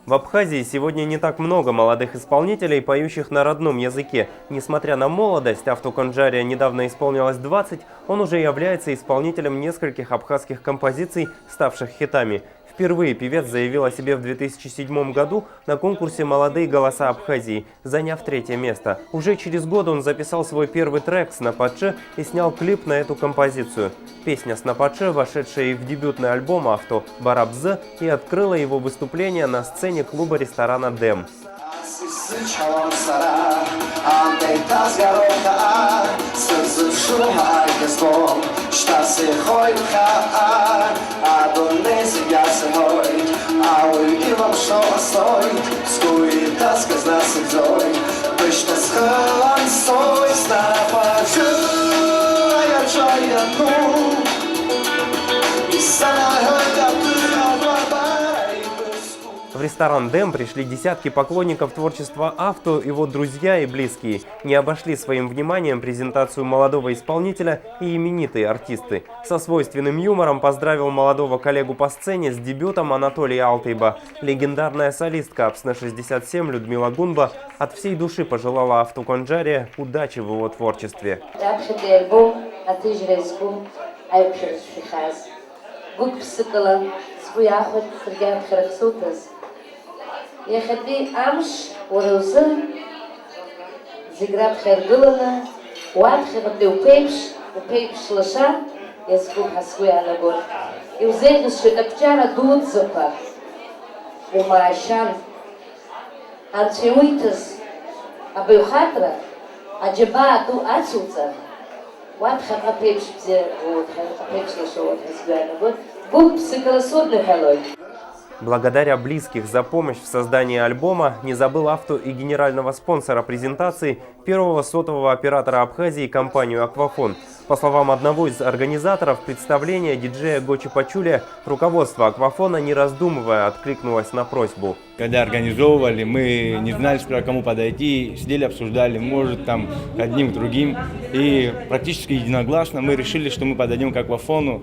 В Абхазии сегодня не так много молодых исполнителей, поющих на родном языке. Несмотря на молодость, Авту Конджария недавно исполнилось 20, он уже является исполнителем нескольких абхазских композиций, ставших хитами. Впервые певец заявил о себе в 2007 году на конкурсе «Молодые голоса Абхазии», заняв 3-е место. Уже через год он записал свой первый трек «Снапаче» и снял клип на эту композицию. Песня «Снапаче», вошедшая и в дебютный альбом «Авто Барабз», и открыла его выступление на сцене клуба-ресторана «Дэм». В ресторан «Дэм» пришли десятки поклонников творчества Авто, его друзья и близкие. Не обошли своим вниманием презентацию молодого исполнителя и именитые артисты. Со свойственным юмором поздравил молодого коллегу по сцене с дебютом Анатолий Алтайба. Легендарная солистка Апсне-67 Людмила Гунба от всей души пожелала Авту Конджария удачи в его творчестве. Ехати амш, урузы, зиграб хергылана, уат херабли упейпш лаша, язгуб хасгуя нагор. И узегнус, что капчара дудзапа, умаашан, анчеуитас, абюхатра, аджаба ду ацуца, уат херабли упейпш лаша, уат хасгуя нагор, губ сикаласудный халой. Благодаря близких за помощь в создании альбома не забыл Авто и генерального спонсора презентации, первого сотового оператора Абхазии, компанию «Аквафон». По словам одного из организаторов представления, диджея Гочи Пачуля, руководство «Аквафона», не раздумывая, откликнулось на просьбу. Когда организовывали, мы не знали, к кому подойти, сидели, обсуждали, может, там, к одним, к другим. И практически единогласно мы решили, что мы подойдем к «Аквафону».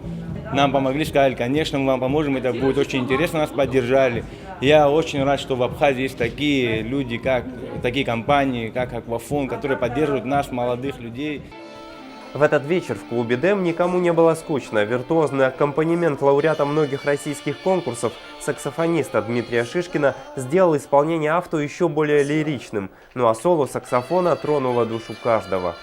Нам помогли, сказали, конечно, мы вам поможем, это будет очень интересно, нас поддержали. Я очень рад, что в Абхазии есть такие люди, такие компании, как «Аквафон», которые поддерживают нас, молодых людей. В этот вечер в клубе «Дэм» никому не было скучно. Виртуозный аккомпанемент лауреата многих российских конкурсов, саксофониста Дмитрия Шишкина, сделал исполнение Авто еще более лиричным. Ну а соло саксофона тронуло душу каждого.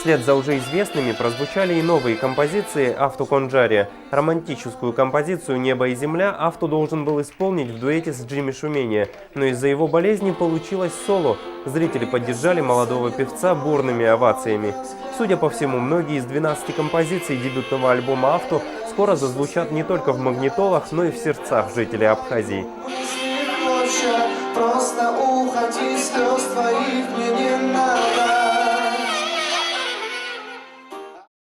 Вслед за уже известными прозвучали и новые композиции Авту Конджария. Романтическую композицию «Небо и земля» Авто должен был исполнить в дуэте с Джимми Шумения, но из-за его болезни получилось соло. Зрители поддержали молодого певца бурными овациями. Судя по всему, многие из 12 композиций дебютного альбома Авто скоро зазвучат не только в магнитолах, но и в сердцах жителей Абхазии. Просто уходи, слез твоих мне не надо.